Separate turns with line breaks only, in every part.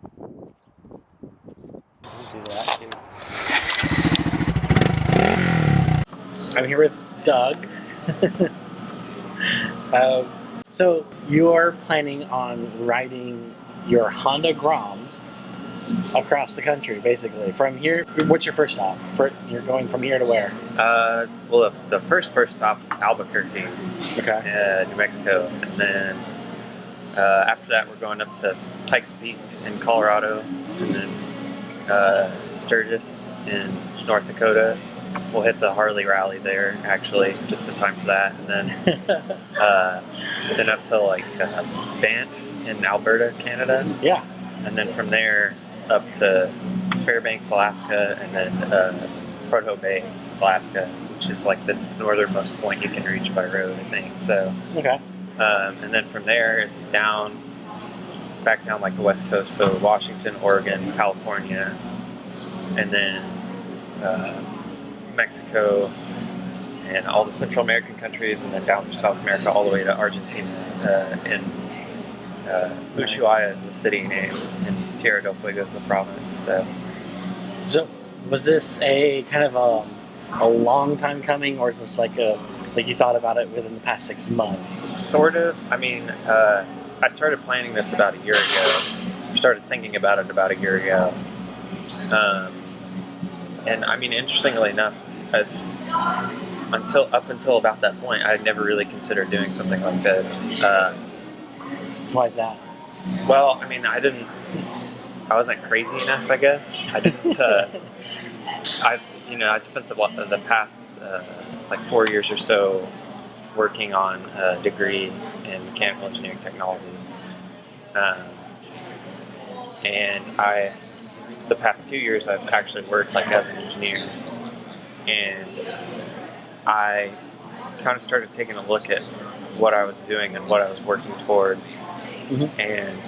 Do that. I'm here with Doug. So you're planning on riding your Honda Grom across the country, basically. From here, what's your first stop? You're going from here to where?
Well, the first stop, Albuquerque,
Okay.
New Mexico, and then after that we're going up to Pikes Peak in Colorado, and then Sturgis in North Dakota. We'll hit the Harley Rally there, actually, just in time for that, and then up to like Banff in Alberta, Canada.
Yeah.
And then from there up to Fairbanks, Alaska, and then Prudhoe Bay, Alaska, which is like the northernmost point you can reach by road, I think. So,
Okay.
And then from there it's back down like the west coast, so Washington, Oregon, California, and then Mexico, and all the Central American countries, and then down through South America, all the way to Argentina. And Ushuaia is the city name, and Tierra del Fuego is the province.
So was this a kind of a long time coming, or is this like you thought about it within the past 6 months?
Sort of. I mean, I started planning this about a year ago. Started thinking about it about a year ago. And I mean, interestingly enough, it's up until about that point, I had never really considered doing something like this.
Why is that?
Well, I mean, I wasn't crazy enough, I guess. I didn't. I'd spent the past like 4 years or so working on a degree in mechanical engineering technology, and the past 2 years I've actually worked like as an engineer, and I kind of started taking a look at what I was doing and what I was working toward.
Mm-hmm.
And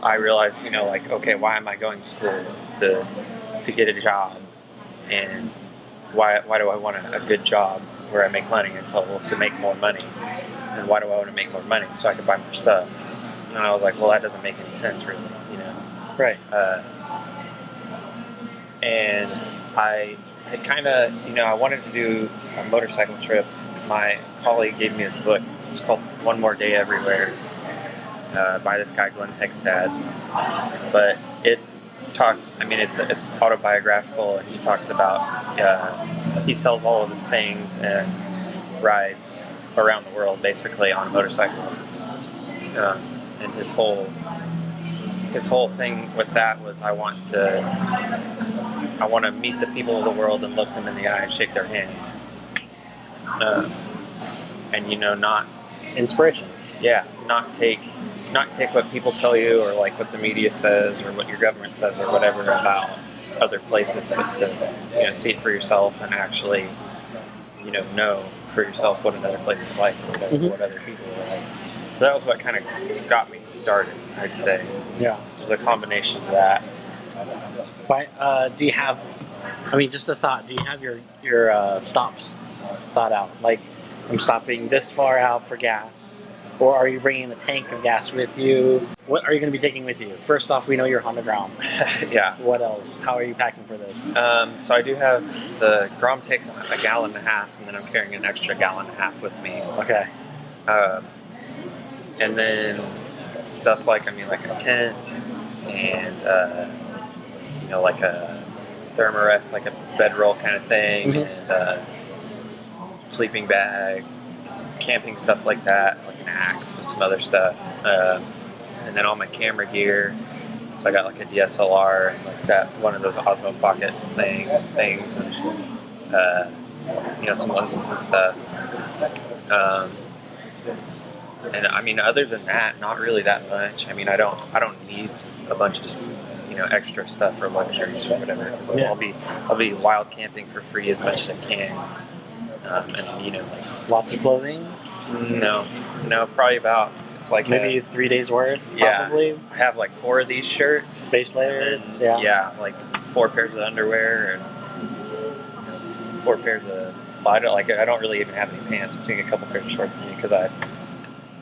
I realized, okay, why am I going to school? It's to get a job. And why do I want a good job where I make money? It's to make more money. And why do I want to make more money? So I can buy more stuff. And I was like, well, that doesn't make any sense, really,
Right.
And I had kind of, I wanted to do a motorcycle trip. My colleague gave me this book. It's called One More Day Everywhere, by this guy, Glenn Hegstad. But it talks, it's autobiographical, and he talks about, he sells all of his things and rides around the world, basically, on a motorcycle. And his whole thing with that was, I want to meet the people of the world and look them in the eye and shake their hand. And not
Inspiration.
Yeah, not take what people tell you, or like what the media says, or what your government says, or whatever about other places, but to see it for yourself and actually know for yourself what another place is like, or whatever,
Mm-hmm.
what other people are like. So that was what kind of got me started, I'd say. It was a combination of that.
But do you have? Just a thought. Do you have your stops thought out? Like, I'm stopping this far out for gas, or are you bringing a tank of gas with you? What are you going to be taking with you? First off, we know your Honda Grom.
Yeah.
What else? How are you packing for this?
So I do have the Grom takes a gallon and a half, and then I'm carrying an extra gallon and a half with me.
Okay.
And then stuff like a tent, and like a thermarest, like a bedroll kind of thing,
Mm-hmm.
and sleeping bag, camping stuff like that, like an axe and some other stuff, and then all my camera gear. So I got like a DSLR and like that, one of those Osmo pocket things, and some lenses and stuff. And other than that, not really that much. I don't need a bunch of extra stuff or luxuries or whatever, because I'll be wild camping for free as much as I can.
Lots of clothing?
No, probably about, it's like
maybe 3 days worth.
Yeah,
probably.
I have like 4 of these shirts,
Base layers.
Then, like 4 pairs of underwear, and 4 pairs of. I don't really even have any pants. I'm taking a couple pairs of shorts with me because I'm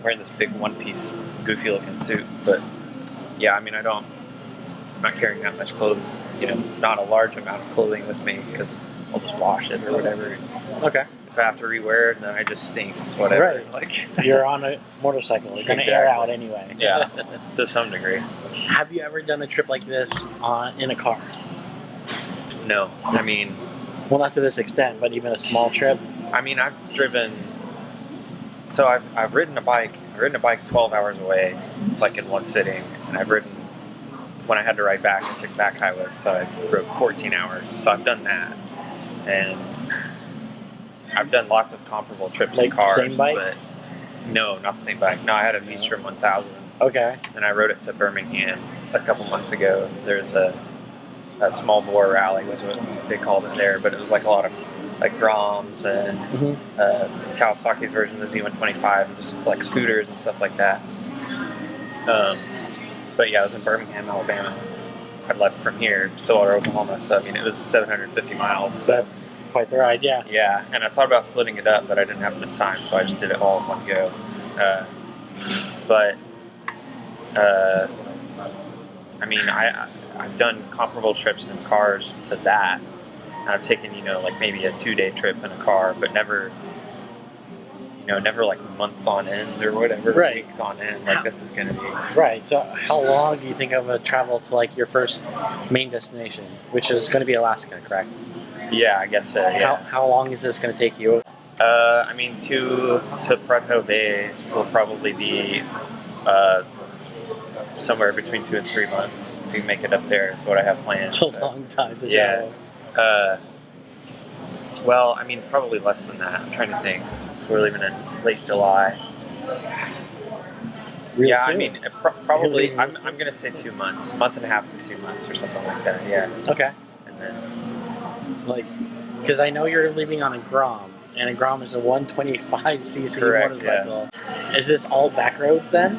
wearing this big one-piece, goofy-looking suit. But yeah, I don't not carrying that much clothes, not a large amount of clothing with me because I'll just wash it or whatever.
Okay.
If I have to rewear it, then I just stink. It's whatever.
Right.
Like
You're on a motorcycle. You're going to air out anyway.
Yeah, to some degree.
Have you ever done a trip like this in a car?
No. I mean...
Well, not to this extent, but even a small trip?
I mean, I've driven... So I've ridden a bike. I've ridden a bike 12 hours away, like in one sitting. And I've ridden... When I had to ride back, I took back highways, so I rode 14 hours. So I've done that. And I've done lots of comparable trips in cars.
Same bike?
But no, not the same bike. No, I had a V-Strom 1000.
Okay.
And I rode it to Birmingham a couple months ago. There's a small bore rally was what they called it there, but it was like a lot of like Groms and Kawasaki's version of the Z125 and just like scooters and stuff like that. But yeah, I was in Birmingham, Alabama. I left from here, Stillwater, Oklahoma, so I mean it was 750 miles. So.
That's quite the ride, yeah.
Yeah, and I thought about splitting it up, but I didn't have enough time, so I just did it all in one go. I mean, I've done comparable trips in cars to that. And I've taken, like maybe a 2-day trip in a car, but never like months on end or whatever,
right.
Weeks on end, like this is going to be.
Right, so how long do you think of a travel to like your first main destination, which is going to be Alaska, correct?
Yeah, I guess so, yeah.
How long is this going to take you?
I mean, to Prudhoe Bay will probably be somewhere between 2 and 3 months to make it up there. Is what I have planned.
It's a long time to travel.
Well, I mean, probably less than that. I'm trying to think. We're leaving in late July.
Real
yeah,
soon.
I mean, probably. I'm going to say 2 months, month and a half to 2 months or something like that. Yeah.
Okay.
And then,
because I know you're leaving on a Grom, and a Grom is a 125cc motorcycle. Yeah. Is this all back roads then?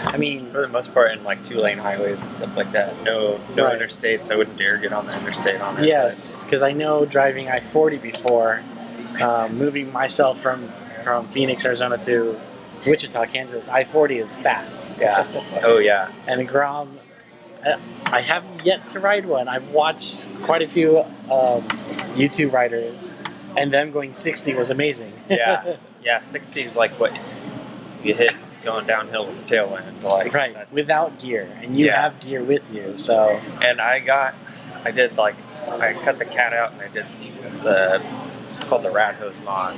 I mean,
for the most part, in like 2-lane highways and stuff like that. No
right.
Interstates. I wouldn't dare get on the interstate on it.
Yes, because I know driving I-40 before, moving myself from Phoenix, Arizona to Wichita, Kansas. I-40 is fast.
Yeah. Oh yeah.
And a Grom, I haven't yet to ride one. I've watched quite a few YouTube riders, and them going 60 was amazing.
Yeah. 60 is like what you hit going downhill with the tailwind, like
right, without gear, and you have gear with you. So,
and I cut the cat out, and I did it's called the rad hose mod,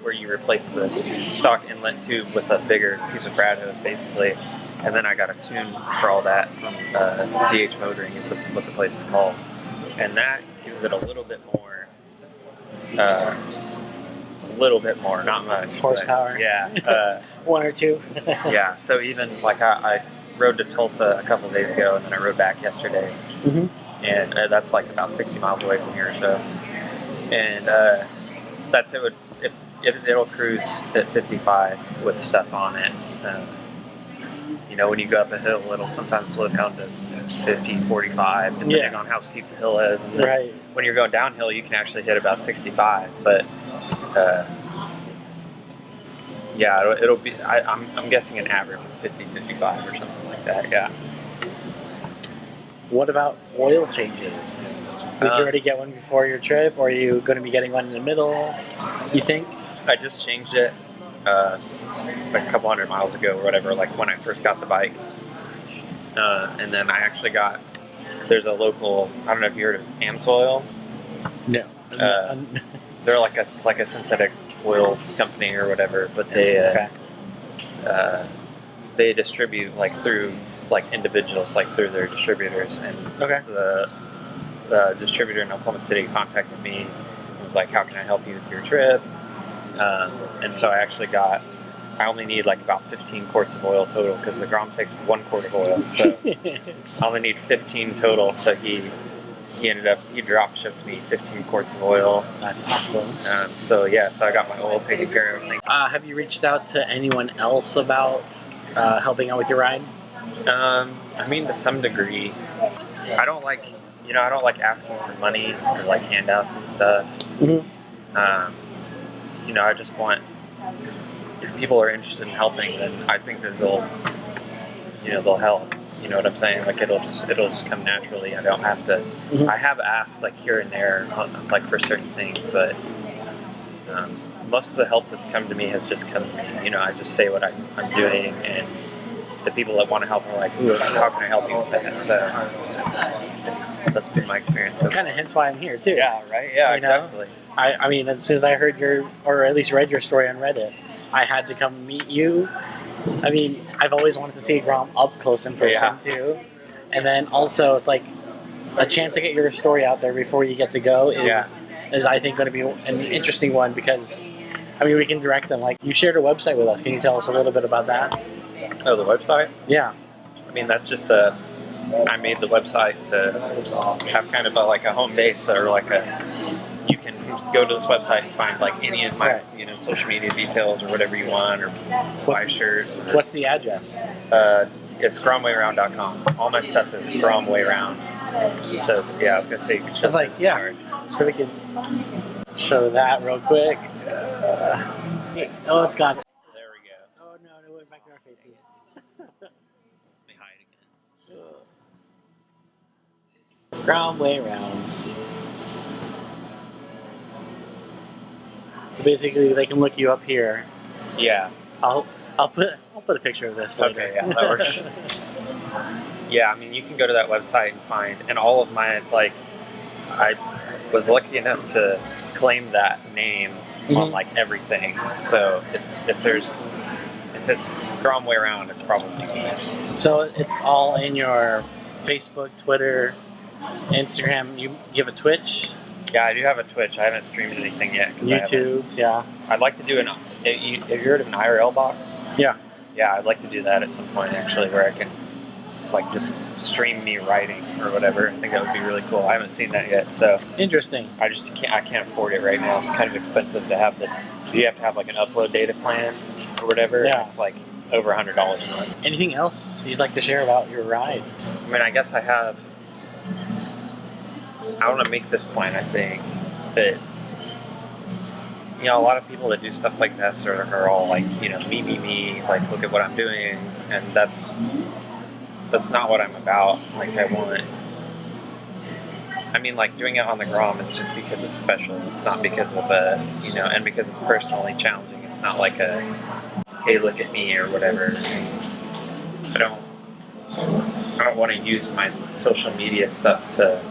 where you replace the stock inlet tube with a bigger piece of rad hose, basically. And then I got a tune for all that from DH Motoring, is what the place is called, and that gives it a little bit more. Not much
horsepower.
But, yeah,
1 or 2.
Yeah, so even like I rode to Tulsa a couple of days ago, and then I rode back yesterday, and that's like about 60 miles away from here. So, and that's it. It'll cruise at 55 with stuff on it. When you go up a hill, it'll sometimes slow down to 50, 45, depending on how steep the hill is. And then when you're going downhill, you can actually hit about 65. But it'll be. I'm guessing an average of 50, 55 or something like that. Yeah.
What about oil changes? Did you already get one before your trip, or are you going to be getting one in the middle? You think?
I just changed it like a couple hundred miles ago or whatever. Like when I first got the bike, and then I actually there's a local. I don't know if you heard of Amsoil.
No.
They're like a synthetic oil company or whatever, but they distribute like through like individuals, like through their distributors. And the distributor in Oklahoma City contacted me and was like, "How can I help you with your trip?" And so I only need like about 15 quarts of oil total, because the Grom takes 1 quart of oil, so I only need 15 total. So he drop shipped me 15 quarts of oil.
That's awesome.
So I got my oil taken care of.
Have you reached out to anyone else about helping out with your ride?
I mean, to some degree. I don't like asking for money or like handouts and stuff. I just want, if people are interested in helping, then I think that they'll help. You know what I'm saying? Like it'll just come naturally. I don't have to.
Mhm.
I have asked like here and there, like for certain things, but most of the help that's come to me has just come to me. You know, I just say what I'm doing, and the people that want to help are like, "Ooh, how can I help you with that?" So that's been my experience.
Kind of hence why I'm here too.
Yeah, right. Yeah,
You know?
exactly.
I mean, as soon as I heard or at least read your story on Reddit, I had to come meet you. I mean, I've always wanted to see Grom up close in person too, and then also it's like a chance to get your story out there before you get to go is I think going to be an interesting one because I mean we can direct them. Like you shared a website with us. Can you tell us a little bit about that?
Oh, the website?
Yeah.
I mean, that's just I made the website to have kind of like a home base or like you can go to this website and find like any of my social media details or whatever you want or buy a shirt.
What's the address?
It's GromWayRound.com. All my stuff is GromWayRound. So I was gonna say you could show
It's like
card.
So we can show that real quick. Oh, it's gone.
There we go.
Oh no, it went back to our faces.
Let me hide again.
GromWayRound. So basically, they can look you up here.
Yeah.
I'll put a picture of this later.
Okay, yeah, that works. Yeah, I mean, you can go to that website and find, and all of my, like, I was lucky enough to claim that name on, like, everything. So if it's GromWayRound, it's probably me.
So it's all in your Facebook, Twitter, Instagram. You have a Twitch?
Yeah, I do have a Twitch. I haven't streamed anything yet.
YouTube, yeah.
I'd like to do have you heard of an IRL box?
Yeah.
Yeah, I'd like to do that at some point, actually, where I can, like, just stream me writing or whatever. I think that would be really cool. I haven't seen that yet, so.
Interesting.
I can't afford it right now. It's kind of expensive to have you have to have, like, an upload data plan or whatever.
Yeah.
It's, like, over $100 a month.
Anything else you'd like to share about your ride?
I mean, I guess I want to make this point, I think, that, you know, a lot of people that do stuff like this are all like, you know, me, like, look at what I'm doing, and that's not what I'm about. Like, like, doing it on the Grom is just because it's special. It's not because of and because it's personally challenging. It's not like hey, look at me or whatever. I don't want to use my social media stuff to,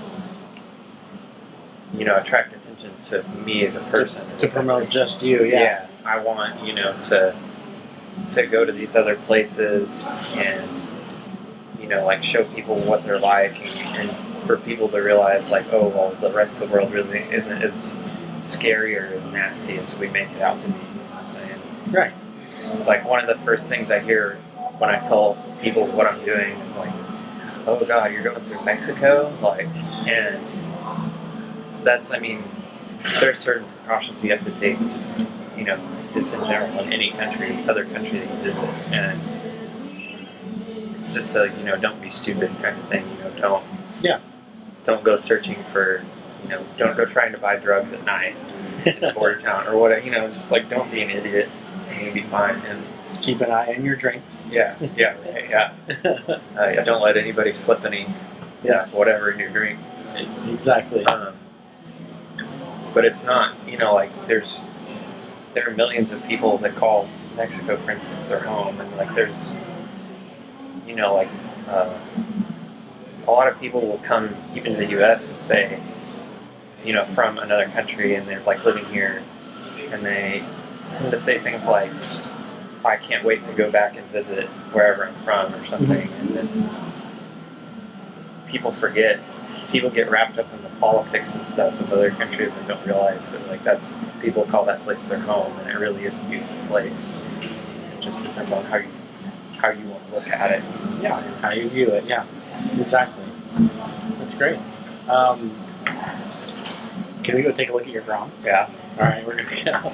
you know, attract attention to me as a person.
To promote just you,
Yeah, I want, you know, to go to these other places and, you know, like, show people what they're like and for people to realize, like, oh, well, the rest of the world really isn't as scary or as nasty as we make it out to be. You know what I'm saying?
Right.
Like, one of the first things I hear when I tell people what I'm doing is like, oh, God, you're going through Mexico? Like, and that's, I mean, there are certain precautions you have to take, just, you know, just in general in any other country that you visit, and it's just a, you know, don't be stupid kind of thing, you know, don't go searching for, you know, don't go trying to buy drugs at night in a border town or whatever, you know, just like, don't be an idiot and you'll be fine, and
keep an eye on your drinks.
Yeah, don't let anybody slip any, whatever in your drink.
Exactly.
But it's not, you know, like, there are millions of people that call Mexico, for instance, their home, and, like, there's, you know, like, a lot of people will come even to the U.S. and say, you know, from another country, and they're, like, living here, and they tend to say things like, I can't wait to go back and visit wherever I'm from or something, and it's, people get wrapped up in the politics and stuff of other countries and don't realize that, like, people call that place their home, and it really is a beautiful place. It just depends on how you want to look at it.
Yeah, how you view it. Yeah, exactly. That's great. Can we go take a look at your Grom?
Yeah.
All right, we're gonna go.